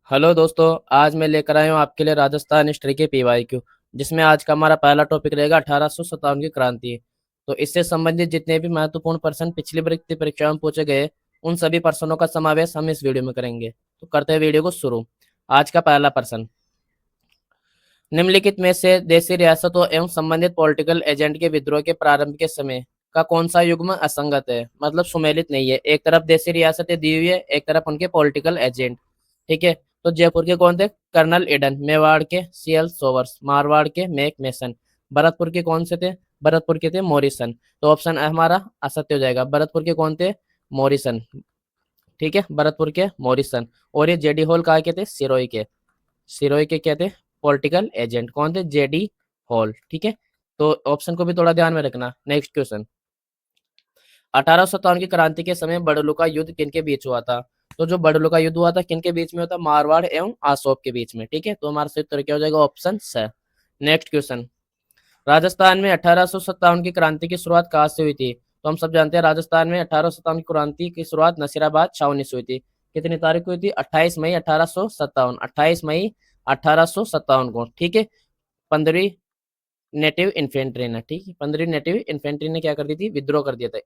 Hello दोस्तों, आज मैं लेकर आया हूँ आपके लिए राजस्थान हिस्ट्री के पीवाईक्यू, जिसमें आज का हमारा पहला टॉपिक रहेगा 1857 की क्रांति। तो इससे संबंधित जितने भी महत्वपूर्ण प्रश्न पिछली वृत्ति परीक्षा में पूछे गए, उन सभी प्रश्नों का समावेश हम इस वीडियो में करेंगे। तो करते हैं वीडियो को शुरू। आज का पहला प्रश्न, निम्नलिखित में से देशी रियासतों एवं संबंधित पॉलिटिकल एजेंट के विद्रोह के प्रारंभ के समय का कौन सा युग्म असंगत है, मतलब सुमेलित नहीं है। एक तरफ देशी रियासतें दी हुई है, एक तरफ उनके पॉलिटिकल एजेंट। ठीक है, तो जयपुर के कौन थे? Colonel Eden. मेवाड़ के सीएल सोवर्स। मारवाड़ के मैक मेसन। भरतपुर के कौन से थे? भरतपुर के थे मॉरिसन। तो ऑप्शन हमारा असत्य हो जाएगा। भरतपुर के कौन थे? मॉरिसन। ठीक है, भरतपुर के मॉरिसन। और ये जेडी हॉल कहा के थे? सिरोही के। सिरोही के क्या थे? Political agent. कौन थे? JD hall. ठीक है, तो ऑप्शन को भी थोड़ा ध्यान में रखना। नेक्स्ट क्वेश्चन, 1857 की क्रांति के समय बड़लू का युद्ध किनके बीच हुआ था? तो जो बड़लू का युद्ध हुआ था किनके बीच में होता? मारवाड़ एवं आसोप के बीच में। ठीक है, तो हमारा सही उत्तर क्या हो जाएगा? ऑप्शन स। नेक्स्ट क्वेश्चन, राजस्थान में 1857 की क्रांति की शुरुआत कहाँ से हुई थी? तो हम सब जानते हैं राजस्थान में 1857 की क्रांति की शुरुआत नसीराबाद छावनी से हुई थी। कितनी तारीख को हुई थी? 28 मई 1857। 28 मई 1857 को। ठीक है, 15वीं नेटिव इन्फेंट्री ने, ठीक है, 15वीं नेटिव इन्फेंट्री ने क्या कर दी थी? विद्रोह कर दिया था।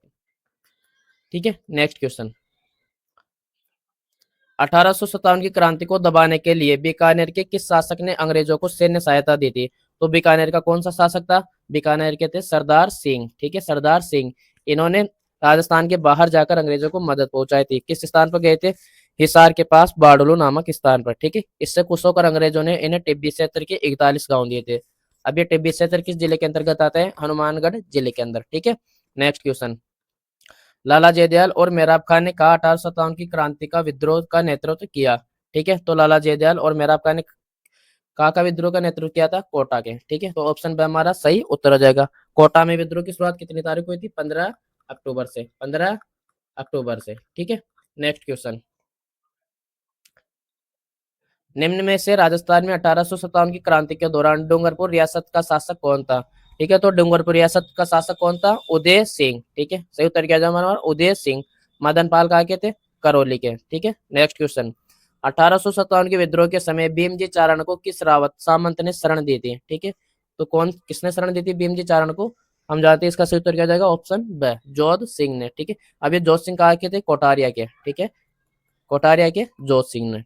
ठीक है, नेक्स्ट क्वेश्चन, 1857 की क्रांति को दबाने के लिए बीकानेर के किस शासक ने अंग्रेजों को सैन्य सहायता दी थी? तो बीकानेर का कौन सा शासक था? बीकानेर के थे सरदार सिंह। ठीक है, सरदार सिंह। इन्होंने राजस्थान के बाहर जाकर अंग्रेजों को मदद पहुंचाई थी। किस स्थान पर गए थे? हिसार के पास बाडलू नामक स्थान पर। ठीक है, इससे खुश होकर अंग्रेजों ने इन्हें टिब्बी क्षेत्र के 41 गांव दिए थे। अब ये टिब्बी क्षेत्र किस जिले के अंतर्गत आता है? हनुमानगढ़ जिले के अंदर। ठीक है, नेक्स्ट क्वेश्चन, लाला जयदयाल और मेहराब खान ने कहा 1857 की क्रांति का विद्रोह का नेतृत्व किया? ठीक है, तो लाला जयदयाल और मेहराब खान ने कहा का विद्रोह का नेतृत्व किया था? कोटा के। ठीक है, तो ऑप्शन पे हमारा सही उत्तर हो जाएगा। कोटा में विद्रोह की शुरुआत कितनी तारीख को हुई थी? 15 अक्टूबर से। 15 अक्टूबर से। ठीक है, नेक्स्ट क्वेश्चन, निम्न में से राजस्थान में 1857 की क्रांति के दौरान डूंगरपुर रियासत का शासक कौन था? ठीक है, तो डूंगरपुर रियासत का शासक कौन था? उदय सिंह। ठीक है, सही उत्तर क्या हमारा? उदय सिंह। मदन पाल कहा के थे? करौली के। ठीक है, नेक्स्ट क्वेश्चन, 1857 के विद्रोह के समय भीमजी चारण को किस रावत सामंत ने शरण दी थी? ठीक है, तो कौन किसने शरण दी थी भीमजी चारण को? हम जानते हैं इसका सही उत्तर क्या जाएगा? ऑप्शन ब, जोध सिंह ने। ठीक है, अब ये जोध सिंह कहा के थे? कोटारिया के। ठीक है, कोटारिया के जोध सिंह ने।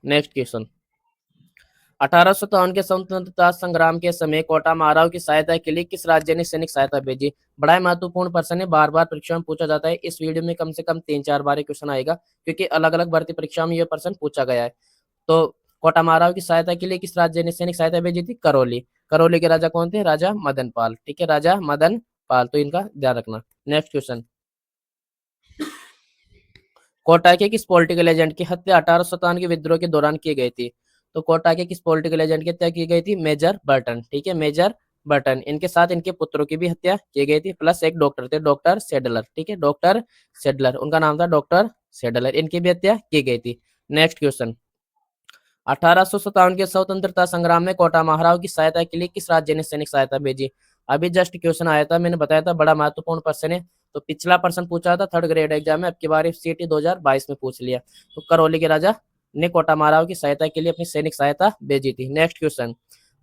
नेक्स्ट क्वेश्चन, 1857 के स्वतंत्रता संग्राम के समय कोटा महाराव की सहायता के लिए किस राज्य ने सैनिक सहायता भेजी? बड़ा ही महत्वपूर्ण प्रश्न है, बार बार परीक्षा में पूछा जाता है। इस वीडियो में कम से कम 3-4 बार क्वेश्चन आएगा, क्योंकि अलग अलग भर्ती परीक्षा में यह प्रश्न पूछा गया है। तो कोटा महाराव की सहायता के लिए किस राज्य ने सैनिक सहायता भेजी थी? करौली। करौली के राजा कौन थे? राजा मदन पाल। ठीक है, राजा मदन पाल, तो इनका ध्यान रखना। नेक्स्ट क्वेश्चन, कोटा के किस पॉलिटिकल एजेंट की हत्या 1857 के विद्रोह के दौरान की गई थी? तो कोटा के किस पॉलिटिकल एजेंट की हत्या की गई थी? Major Burton. ठीक है, मेजर बर्टन। इनके साथ इनके पुत्रों की भी हत्या की गई थी, प्लस एक डॉक्टर थे, डॉक्टर सेडलर। ठीक है, डॉक्टर सेडलर, उनका नाम था डॉक्टर सेडलर, इनकी भी हत्या की गई थी। नेक्स्ट क्वेश्चन, 1857 के स्वतंत्रता संग्राम में कोटा महाराव की सहायता के लिए किस राज्य ने सैनिक सहायता भेजी? अभी जस्ट क्वेश्चन आया था, मैंने बताया था बड़ा महत्वपूर्ण प्रश्न है। तो पिछला प्रश्न पूछा था थर्ड ग्रेड एग्जाम में, अब की बार सीटी 2022 में पूछ लिया। तो करौली के राजा ने कोटा महाराव की सहायता के लिए अपनी सैनिक सहायता भेजी थी। नेक्स्ट क्वेश्चन,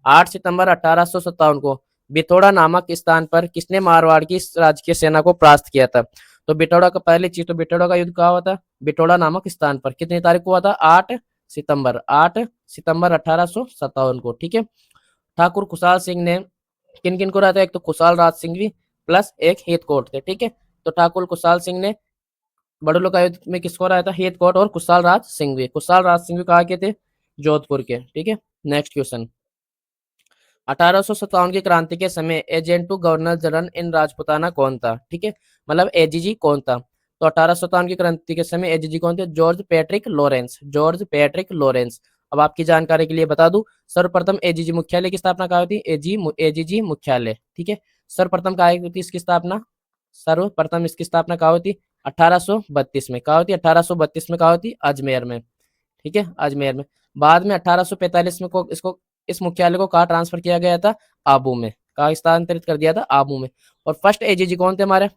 8 सितंबर 1857 को बिथोड़ा नामक स्थान पर किसने मारवाड़ की राजकीय सेना को परास्त किया था? तो बिठौड़ा का पहली चीज, तो बिठौड़ा का युद्ध कहा हुआ था? बिठौड़ा नामक स्थान पर कितनी तारीख को हुआ था? 8 सितंबर 1857 को। ठीक है, ठाकुर खुशहाल सिंह ने किन किन को रहता है? एक तो खुशहाल राज सिंह भी, प्लस एक हेतकोट थे। ठीक है, तो ठाकुर खुशहाल सिंह ने बड़ों का युद्ध में किसको हराया था? हेतकोट और खुशहाल राज सिंह भी। खुशहाल राज सिंह भी कहा के थे? जोधपुर के। ठीक है, नेक्स्ट क्वेश्चन, 1857 की क्रांति के समय agent to governor general in Rajputana कौन था? ठीक है, मतलब एजीजी कौन था? तो 1857 की क्रांति के समय एजीजी कौन थे? George Patrick Lawrence. George Patrick Lawrence. अब आपकी जानकारी के लिए बता दूं, सर्वप्रथम एजीजी मुख्यालय की स्थापना कहाँ हुई थी? एजीजी मुख्यालय। ठीक है, सर्वप्रथम कहाँ हुई थी इसकी स्थापना? सर्वप्रथम इसकी स्थापना कहाँ हुई थी? 1832 में। कहाँ हुई थी? 1832 में। कहाँ हुई थी? अजमेर में। ठीक है, अजमेर में। बाद में 1845 में को इसको इस मुख्यालय को कहाँ ट्रांसफर किया गया था? आबू में। कहाँ स्थानांतरित कर दिया था? आबू में। और फर्स्ट एजीजी कौन थे हमारे?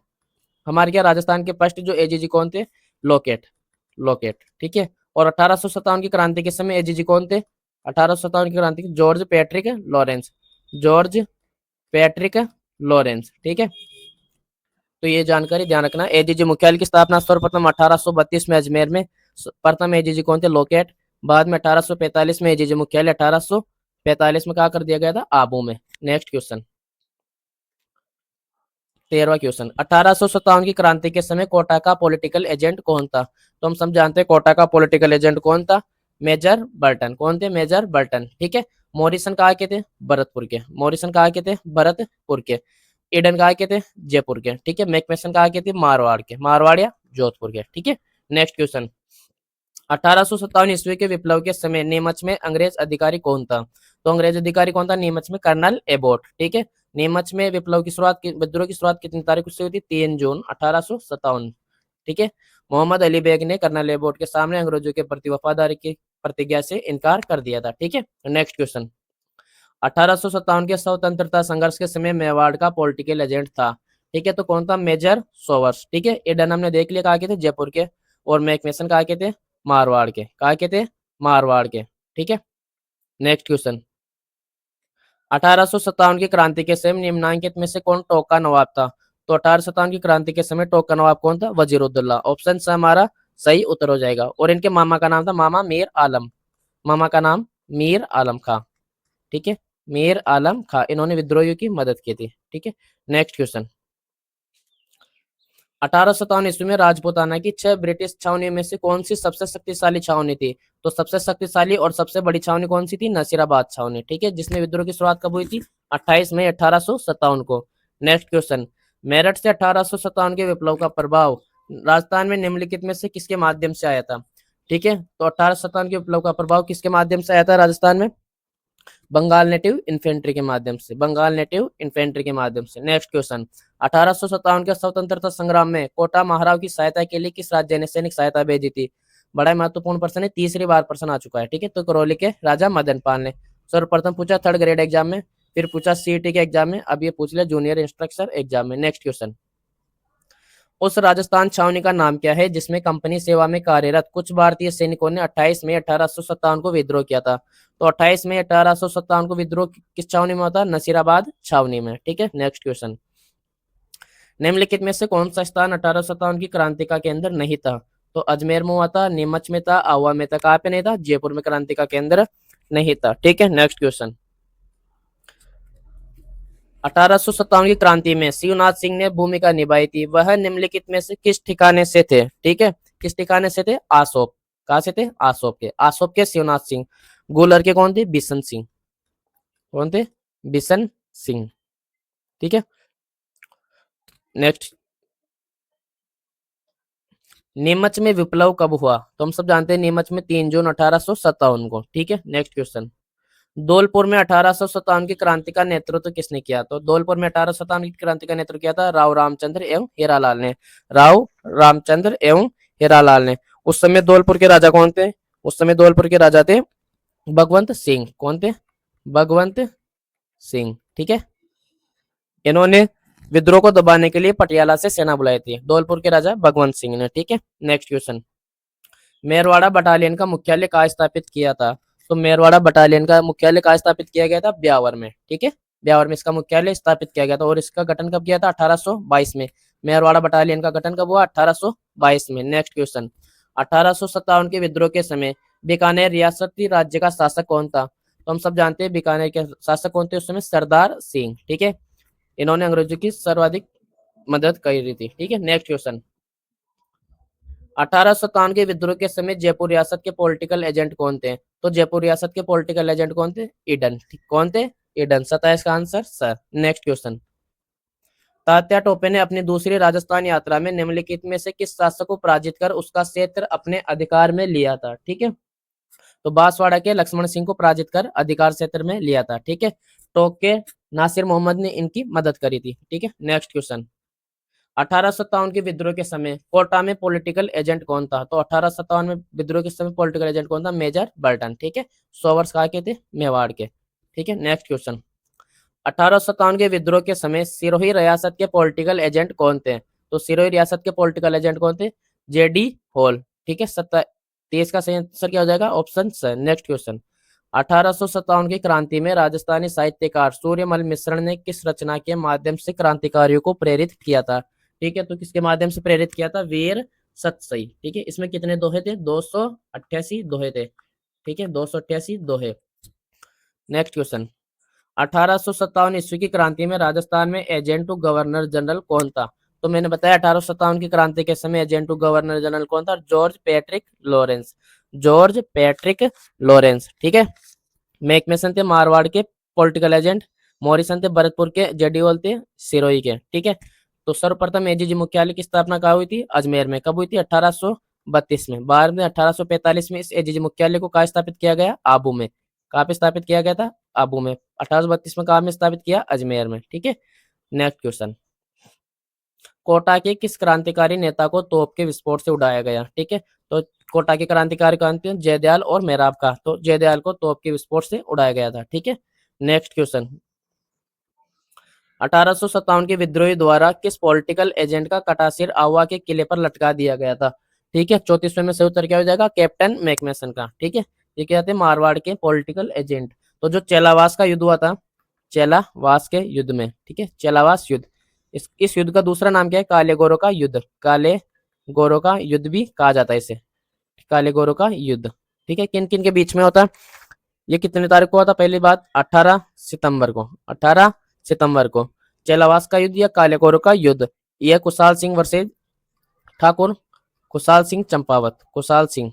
हमारे क्या राजस्थान के फर्स्ट जो एजीजी कौन थे? लोकेट। लोकेट। ठीक है, और 1857 की क्रांति के समय एजीजी कौन थे? 1857 की क्रांति George Patrick Lawrence, George Patrick Lawrence, ठीक है। तो ये जानकारी ध्यान रखना। एजीजी मुख्यालय की स्थापना सर्वप्रथम 1832 में अजमेर में, प्रथम एजीजी कौन थे? लोकेट। बाद में 1845 में एजीजी मुख्यालय 1845 में कहा कर दिया गया था? आबू में। नेक्स्ट क्वेश्चन, 13वां क्वेश्चन, 1857 की क्रांति के समय कोटा का पॉलिटिकल एजेंट कौन था? तो हम सब जानते हैं कोटा का पॉलिटिकल एजेंट कौन था? Major Burton. कौन थे? मेजर बर्टन, ठीक है। मॉरिसन कहा के थे? भरतपुर के। मॉरिसन कहा के थे? भरतपुर के। ईडन कहा के थे? जयपुर के, ठीक है। मैकमेसन कहा के थे? मारवाड़ के। मारवाड़ या जोधपुर के, ठीक है। नेक्स्ट क्वेश्चन, 1857 ईस्वी के विप्लव के समय नीमच में अंग्रेज अधिकारी कौन था? तो अंग्रेज अधिकारी कौन था नीमच में? कर्नल एबोट, ठीक है। नीमच में विप्लव की शुरुआत, विद्रोह की शुरुआत कितनी तारीख से हुई थी? 3 जून 1857, ठीक है। मोहम्मद अली बेग ने कर्नल एबोट के सामने अंग्रेजों के प्रति वफादारी की प्रतिज्ञा से इनकार कर दिया था, ठीक है। नेक्स्ट क्वेश्चन, 1857 के स्वतंत्रता संघर्ष के समय मेवाड़ का पॉलिटिकल एजेंट था, ठीक है। तो कौन था? मेजर सोवर्स, ठीक है। एडन हमने देख लिया, कहा के थे? जयपुर के। और मैकमेसन कहा के थे? मारवाड़ के। कहा के थे? मारवाड़ के, ठीक है। नेक्स्ट क्वेश्चन, 1857 की क्रांति के समय निम्नांकित में से कौन टोक का नवाब था? तो 1857 की क्रांति के समय टोक का नवाब कौन था? वजीरुद्दौला। ऑप्शन से हमारा सही उत्तर हो जाएगा। और इनके मामा का नाम था मामा मीर आलम। मामा का नाम मीर आलम खां, ठीक है। मीर आलम खां, इन्होंने विद्रोहियों की मदद की थी, ठीक है। नेक्स्ट क्वेश्चन, 1857 ईस्वी में राजपूताना की 6 ब्रिटिश छावनियों में से कौन सी सबसे शक्तिशाली छावनी थी? तो सबसे शक्तिशाली और सबसे बड़ी छावनी कौन सी थी? नसीराबाद छावनी, ठीक है। जिसमें विद्रोह की शुरुआत कब हुई थी? 28 मई 1857 को। नेक्स्ट क्वेश्चन, मेरठ से 1857 के विप्लव का प्रभाव राजस्थान में निम्नलिखित में से किसके माध्यम से आया था? ठीक है, तो 1857 के विप्लव का प्रभाव किसके माध्यम से आया था राजस्थान में? बंगाल नेटिव इन्फेंट्री के माध्यम से। बंगाल नेटिव इन्फेंट्री के माध्यम से। नेक्स्ट क्वेश्चन, 1857 के स्वतंत्रता संग्राम में कोटा महाराव की सहायता के लिए किस राज्य ने सैनिक सहायता भेजी थी? बड़ा ही महत्वपूर्ण प्रश्न है, तीसरी बार प्रश्न आ चुका है, ठीक है। तो करौली के राजा मदन पाल ने सर्वप्रथम पूछा थर्ड ग्रेड एग्जाम में, फिर पूछा सीईटी के एग्जाम में, अब ये पूछ लिया जूनियर इंस्ट्रक्टर एग्जाम में। नेक्स्ट क्वेश्चन, उस राजस्थान छावनी का नाम क्या है जिसमें कंपनी सेवा में कार्यरत कुछ भारतीय सैनिकों ने 28 मई 1857 को विद्रोह किया था? तो 28 मई 1857 को विद्रोह किस छावनी में होता? नसीराबाद छावनी में, ठीक है। नेक्स्ट क्वेश्चन, निम्नलिखित में से कौन सा स्थान 1857 की क्रांति का केंद्र नहीं था? तो अजमेर में हुआ था, नीमच में था, आवा में था, कहाँ पे नहीं था? जयपुर में क्रांति का केंद्र नहीं था, ठीक है। नेक्स्ट क्वेश्चन, 1857 की क्रांति में शिवनाथ सिंह ने भूमिका निभाई थी, वह निम्नलिखित में से किस ठिकाने से थे? ठीक है, किस ठिकाने से थे? आसोप। कहा से थे? आसोप के। आसोप के शिवनाथ सिंह। गोलर के कौन थे? बिशन सिंह। कौन थे? बिशन सिंह, ठीक है। नेक्स्ट, नीमच में विप्लव कब हुआ? तो हम सब जानते हैं नीमच में 3 जून 1857 को, ठीक है। नेक्स्ट क्वेश्चन, धौलपुर में 1857 की क्रांति का नेतृत्व किसने किया? तो धौलपुर में 1857 की क्रांति का नेतृत्व किया था राव रामचंद्र एवं हीरालाल ने। राव रामचंद्र एवं हीरालाल ने। उस समय धौलपुर के राजा कौन थे? उस समय धौलपुर के राजा थे भगवंत सिंह। कौन थे? भगवंत सिंह, ठीक है। इन्होंने विद्रोह को दबाने के लिए पटियाला से सेना बुलाई थी, धौलपुर के राजा भगवंत सिंह ने, ठीक है। नेक्स्ट क्वेश्चन, मेरवाड़ा बटालियन का मुख्यालय कहाँ स्थापित किया था? तो मेरवाड़ा बटालियन का मुख्यालय कहाँ स्थापित किया गया था? ब्यावर में, ठीक है। ब्यावर में इसका मुख्यालय स्थापित किया गया था। और इसका गठन कब किया था? 1822 में। मेरवाड़ा बटालियन का गठन कब हुआ? 1822 में। नेक्स्ट क्वेश्चन, 1857 के विद्रोह के समय बीकानेर रियासती राज्य का शासक कौन था? तो हम सब जानते हैं बीकानेर के शासक कौन थे उस समय? सरदार सिंह, ठीक है। इन्होंने अंग्रेजों की सर्वाधिक मदद करी थी, ठीक है। नेक्स्ट क्वेश्चन, 1857 के विद्रोह के समय जयपुर रियासत के पॉलिटिकल एजेंट कौन थे? तो जयपुर रियासत के पॉलिटिकल एजेंट कौन थे? ईडन, कौन थे? ईडन। 27 का answer sir. Next question, Tatya Tope ने अपनी दूसरी राजस्थान यात्रा में निम्नलिखित में से किस शासक को पराजित कर उसका क्षेत्र अपने अधिकार में लिया था? ठीक है, तो बांसवाड़ा के लक्ष्मण सिंह को पराजित कर अधिकार क्षेत्र में लिया था, ठीक है। टोक के नासिर मोहम्मद ने इनकी मदद करी थी, ठीक है। नेक्स्ट क्वेश्चन, 1857 के विद्रोह के समय कोटा में पॉलिटिकल एजेंट कौन था? तो 1857 में विद्रोह के समय पॉलिटिकल एजेंट कौन था? मेजर बर्टन, ठीक है। सोवर्स कहा के थे? मेवाड़ के, ठीक है। नेक्स्ट क्वेश्चन, 1857 के विद्रोह के समय सिरोही रियासत के पॉलिटिकल एजेंट कौन थे? तो सिरोही रियासत के पॉलिटिकल एजेंट कौन थे? जेडी हॉल, ठीक है। 30 का सही आंसर क्या हो जाएगा? ऑप्शन स। नेक्स्ट क्वेश्चन, 1857 की क्रांति में राजस्थानी साहित्यकार सूर्यमल मिश्र ने किस रचना के माध्यम से क्रांतिकारियों को प्रेरित किया था? ठीक है, तो किसके माध्यम से प्रेरित किया था? वीर सतसई। ठीक है, इसमें कितने दोहे थे? 288 दोहे थे। ठीक है, 288 दोहे। नेक्स्ट क्वेश्चन, 1857 ईस्वी की क्रांति में राजस्थान में एजेंट टू गवर्नर जनरल कौन था? तो मैंने बताया 1857 की क्रांति के समय एजेंट टू गवर्नर जनरल कौन था? George Patrick Lawrence. George Patrick Lawrence. ठीक है, मैकमेसन थे मारवाड़ के पॉलिटिकल एजेंट, मॉरिसन थे भरतपुर के, जेडीओल थे सिरोही के। ठीक है, तो सर्वप्रथम एजीजी मुख्यालय की स्थापना कहाँ हुई थी? अजमेर में। कब हुई थी? 1832 में। बाद में 1845 में इस एजीजी मुख्यालय को कहाँ स्थापित किया गया? आबू में। कहाँ पे स्थापित किया गया था? आबू में। 1832 में कहाँ में स्थापित किया? अजमेर में। ठीक है, नेक्स्ट क्वेश्चन, कोटा के किस क्रांतिकारी नेता को तोप के विस्फोट से उड़ाया गया? ठीक है, तो कोटा के क्रांतिकारी कौन थे? जयदयाल और मेहराब का। तो जयदयाल को तोप के विस्फोट से उड़ाया गया था। ठीक है, नेक्स्ट क्वेश्चन, 1857 के विद्रोही द्वारा किस पॉलिटिकल एजेंट का कटा सिर आवा के किले पर लटका दिया गया था? ठीक है, 34वें में सही उत्तर क्या हो जाएगा? कैप्टन मैकमेसन का। ठीक है, ये क्या थे? मारवाड़ के पॉलिटिकल एजेंट। तो जो चेलावास का युद्ध हुआ था, चेलावास के युद्ध में, ठीक है, चेलावास युद्ध, इस युद्ध का दूसरा नाम क्या है? काले गोरों का युद्ध। काले गोरों का युद्ध भी कहा जाता है इसे, काले गोरों का युद्ध। ठीक है, किन किन के बीच में होता है? ये कितने तारीख को हुआ था? पहली बात 18 सितंबर को। 18 सितंबर को चेलावास का युद्ध या काले गोरों का युद्ध, यह कुशाल सिंह वर्सेज ठाकुर, कुशाल सिंह चंपावत, कुशाल सिंह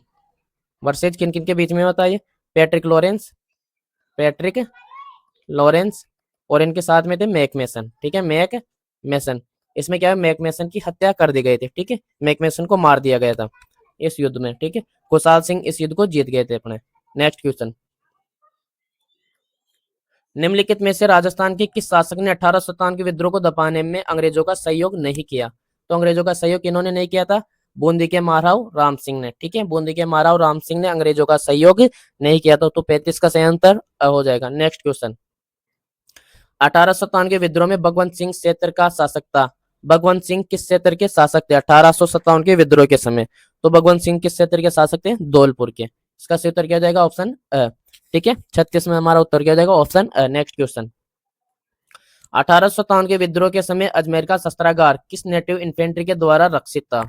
वर्सेज किन किन के बीच में होता है? ये पैट्रिक लॉरेंस, पैट्रिक लॉरेंस और इनके साथ में थे मैकमेसन। ठीक है, मैकमेसन। इसमें क्या है? मैकमेसन की हत्या कर दी गई थी। ठीक है, मैकमेसन को मार दिया गया था इस युद्ध में। ठीक है, कुशाल सिंह इस युद्ध को जीत गए थे अपने। नेक्स्ट क्वेश्चन, निम्नलिखित में से राजस्थान के किस शासक ने 1857 के विद्रोह को दबाने में अंग्रेजों का सहयोग नहीं किया? तो अंग्रेजों का सहयोग इन्होंने नहीं किया था? बूंदी के महाराव राम सिंह ने। ठीक है, बूंदी के महाराव राम सिंह ने अंग्रेजों का सहयोग नहीं किया था। तो 35 का सही आंसर हो जाएगा। नेक्स्ट क्वेश्चन, 1857 के विद्रोह में भगवंत सिंह क्षेत्र का शासक था। भगवंत सिंह किस क्षेत्र के शासक थे 1857 के विद्रोह के समय? तो भगवंत सिंह किस क्षेत्र के शासक थे? धौलपुर के। इसका सही उत्तर क्या हो जाएगा? ऑप्शन ठीक है, 36 में हमारा उत्तर क्या हो जाएगा? ऑप्शन नेक्स्ट क्वेश्चन, 1857 के विद्रोह के समय अजमेर का शस्त्रागार किस नेटिव इन्फेंट्री के द्वारा रक्षित था?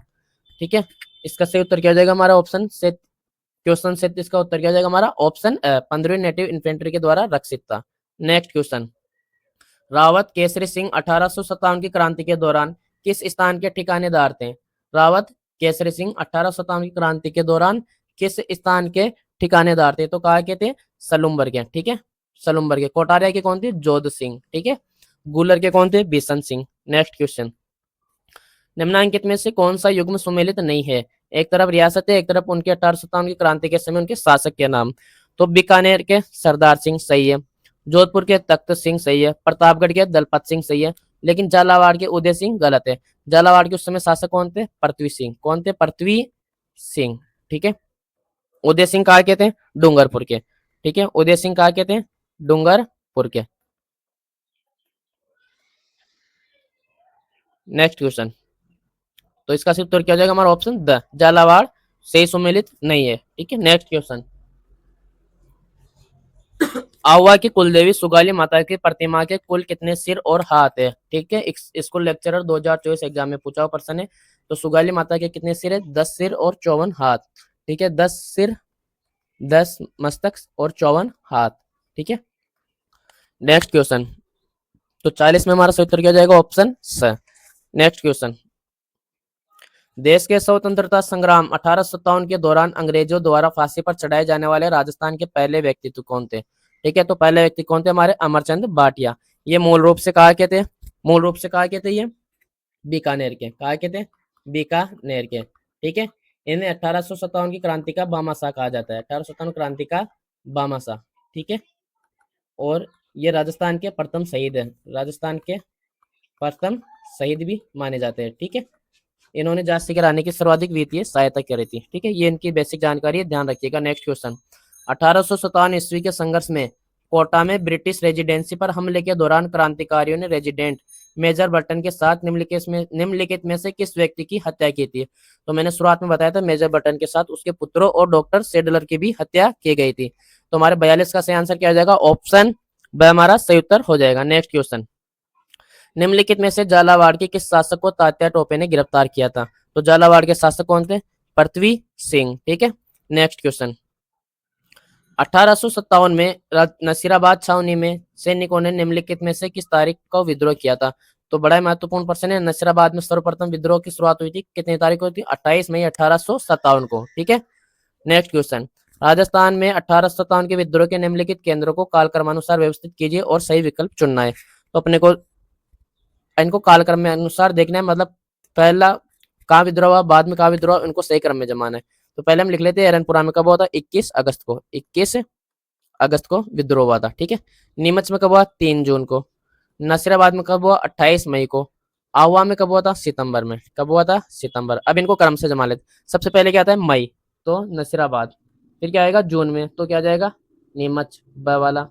ठीक है, इसका सही उत्तर क्या हो जाएगा? हमारा ऑप्शन से क्वेश्चन से इसका उत्तर क्या हो जाएगा? हमारा ऑप्शन 15वीं नेटिव इन्फेंट्री के द्वारा रक्षित था। नेक्स्ट क्वेश्चन, रावत केसरी सिंह 1857 की क्रांति के दौरान किस स्थान के ठिकानेदार थे? रावत केसरी सिंह 1857 की क्रांति के दौरान किस स्थान के ठिकानेदार थे? तो कहा के थे? सलूम्बर के। ठीक है, सलूम्बर के। कोटारिया के कौन थे? जोध सिंह। ठीक है, गुलर के कौन थे? बिशन सिंह। नेक्स्ट क्वेश्चन, निम्नांकित में से कौन सा युग्म सुमेलित नहीं है? एक तरफ रियासत है, एक तरफ उनके 1857 की क्रांति के समय उनके शासक के नाम। तो बीकानेर के सरदार सिंह सही है, जोधपुर के तख्त सिंह सही है, प्रतापगढ़ के दलपत सिंह सही है, लेकिन झालावाड़ के उदय सिंह गलत है। झालावाड़ के उस समय शासक कौन थे? पृथ्वी सिंह। कौन थे? पृथ्वी सिंह। ठीक है, उदय सिंह कहा के थे? डूंगरपुर के। ठीक है, उदय सिंह कहा के थे? डूंगरपुर के। नेक्स्ट क्वेश्चन, तो इसका सिर्फ उत्तर क्या हो जाएगा? हमारा ऑप्शन द, झालावाड़ से सुमेलित नहीं है। ठीक है, नेक्स्ट क्वेश्चन, आवा की कुलदेवी सुगाली माता की प्रतिमा के कुल कितने सिर और हाथ है? ठीक है, इसको लेक्चरर 2024 एग्जाम में पूछा हुआ प्रश्न है। तो सुगाली माता के कितने सिर है? 10 सिर और 54 हाथ। ठीक है, 10 सिर, 10 मस्तक और 54 हाथ। ठीक है, नेक्स्ट क्वेश्चन, तो 40 में हमारा सही उत्तर क्या जाएगा? ऑप्शन स। नेक्स्ट क्वेश्चन, देश के स्वतंत्रता संग्राम 1857 के दौरान अंग्रेजों द्वारा फांसी पर चढ़ाए जाने वाले राजस्थान के पहले व्यक्तित्व कौन थे? ठीक है, तो पहले व्यक्ति कौन थे? हमारे अमरचंद भाटिया। ये मूल रूप से कहा के थे? मूल रूप से कहा के थे? ये बीकानेर के। कहा के थे? बीकानेर के। ठीक है, इन्हें 1857 की क्रांति का भामाशाह कहा जाता है। 1857 क्रांति का भामाशाह। ठीक है, और ये राजस्थान के प्रथम शहीद है। राजस्थान के प्रथम शहीद भी माने जाते हैं। ठीक है, इन्होंने झांसी की रानी की सर्वाधिक वित्तीय सहायता करी थी। ठीक है, ये इनकी बेसिक जानकारी है, ध्यान रखिएगा। नेक्स्ट क्वेश्चन, 1857 ईस्वी के संघर्ष में कोटा में ब्रिटिश रेजिडेंसी पर हमले के दौरान क्रांतिकारियों ने रेजिडेंट मेजर बर्टन के साथ निम्नलिखित में से किस व्यक्ति की हत्या की थी? तो मैंने शुरुआत में बताया था मेजर बर्टन के साथ उसके पुत्रों और डॉक्टर सेडलर की भी हत्या की गई थी। तो हमारे 42 का सही आंसर क्या हो जाएगा? ऑप्शन ब हमारा सही उत्तर हो जाएगा। नेक्स्ट क्वेश्चन, निम्नलिखित में से झालावाड़ के किस शासक को तात्या टोपे ने गिरफ्तार किया था? तो झालावाड़ के शासक कौन थे? पृथ्वी सिंह। ठीक है, नेक्स्ट क्वेश्चन, 1857 में नसीराबाद छावनी में सैनिकों ने निम्नलिखित में से किस तारीख को विद्रोह किया था? तो बड़ा ही महत्वपूर्ण प्रश्न है। नसीराबाद में सर्वप्रथम विद्रोह की शुरुआत हुई थी, कितनी तारीख को हुई थी? 28 मई 1857 को। ठीक है, नेक्स्ट क्वेश्चन, राजस्थान में 1857 के विद्रोह के निम्नलिखित केंद्रों को कालक्रमानुसार व्यवस्थित कीजिए और सही विकल्प चुनना है। तो अपने को इनको कालक्रम में अनुसार देखना है, मतलब पहला कहाँ विद्रोह हुआ, बाद में कहाँ विद्रोह, इनको सही क्रम में जमाना है। तो पहले हम लिख लेते हैं एरनपुरा में कब हुआ था? 21 अगस्त को। 21 अगस्त को विद्रोह हुआ था। ठीक है, नीमच में कब हुआ? 3 जून को। नसीराबाद में कब हुआ? 28 मई को। आहुआ में कब हुआ था? सितंबर में। कब हुआ था? सितंबर। अब इनको क्रम से जमा लेते। सबसे पहले क्या आता है? मई, तो नसीराबाद। फिर क्या आएगा? जून में, तो क्या जाएगा? नीमच ब वाला।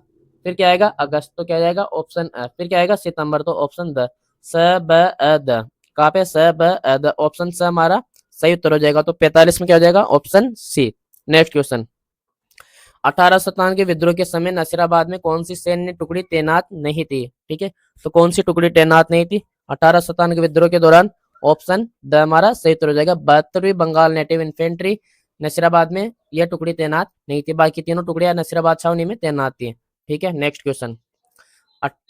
फिर क्या आएगा? अगस्त, तो क्या जाएगा? ऑप्शन अ। फिर क्या आएगा? सितंबर, तो ऑप्शन द। स ब अ द, कहाँ पे? स ब अ द, ऑप्शन स हमारा सही उत्तर हो जाएगा। तो 45 में क्या हो जाएगा? Option C. नेक्स्ट क्वेश्चन, 1857 के विद्रोह के समय नसीराबाद में कौन सी सैन्य टुकड़ी तैनात नहीं थी? ठीक है, तो कौन सी टुकड़ी तैनात नहीं थी 1857 के विद्रोह के दौरान? ऑप्शन द हमारा सही उत्तर हो जाएगा। 72वीं बंगाल नेटिव इन्फेंट्री नसीराबाद में यह टुकड़ी तैनात नहीं थी, बाकी तीनों टुकड़ियां नसीराबाद छावनी में तैनात थी। ठीक है, नेक्स्ट क्वेश्चन,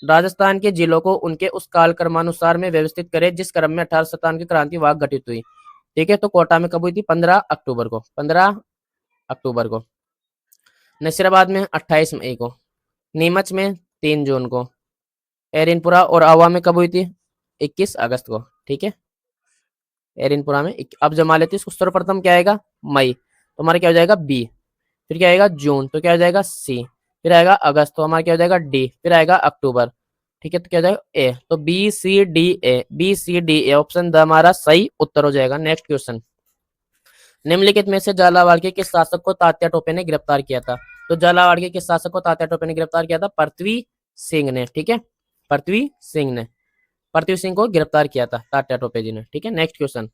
राजस्थान के जिलों को उनके उस काल क्रमानुसार में व्यवस्थित करें जिस क्रम में 1857 की क्रांति वाक घटित हुई। ठीक है, तो कोटा में कब हुई थी? 15 अक्टूबर को। 15 अक्टूबर को। नसीराबाद में 28 मई को। नीमच में 3 जून को। एरिनपुरा और आवा में कब हुई थी? 21 अगस्त को। ठीक है, एरिनपुरा में अब जमा लेते हैं इसको। सर्वप्रथम क्या आएगा? मई, तो हमारा क्या हो जाएगा? बी। फिर क्या आएगा? जून, तो क्या हो जाएगा? सी। फिर आएगा अगस्त, तो हमारा क्या हो जाएगा? डी। फिर आएगा अक्टूबर। ठीक है, तो क्या हो जाएगा? ए। तो B C D A, B C D A option द हमारा सही उत्तर हो जाएगा। नेक्स्ट क्वेश्चन, निम्नलिखित में से झालावाड़ के किस शासक को तात्या टोपे ने गिरफ्तार किया था? तो झालावाड़ के किस शासक को तात्या टोपे ने गिरफ्तार किया था? पृथ्वी सिंह ने। ठीक है, पृथ्वी सिंह ने पृथ्वी सिंह को गिरफ्तार किया था तात्या टोपे जी ने। ठीक है, नेक्स्ट क्वेश्चन,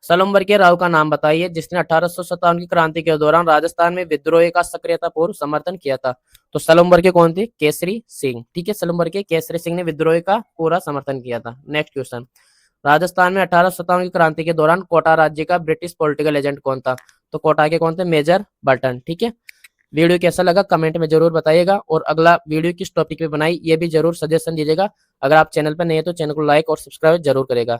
सलम्बर के राव का नाम बताइए जिसने 1857 की क्रांति के दौरान राजस्थान में विद्रोह का सक्रियतापूर्व समर्थन किया था। तो सलम्बर के कौन थे? केसरी सिंह। ठीक है, सलम्बर के केसरी सिंह ने विद्रोह का पूरा समर्थन किया था। नेक्स्ट क्वेश्चन, राजस्थान में 1857 की क्रांति के दौरान कोटा राज्य का ब्रिटिश पॉलिटिकल एजेंट कौन था? तो कोटा के कौन थे? Major Burton. ठीक है, वीडियो कैसा लगा कमेंट में जरूर बताइएगा, और अगला वीडियो किस टॉपिक पे बनाई ये भी जरूर सजेशन दीजिएगा। अगर आप चैनल पर नए हैं तो चैनल को लाइक और सब्सक्राइब जरूर करेगा।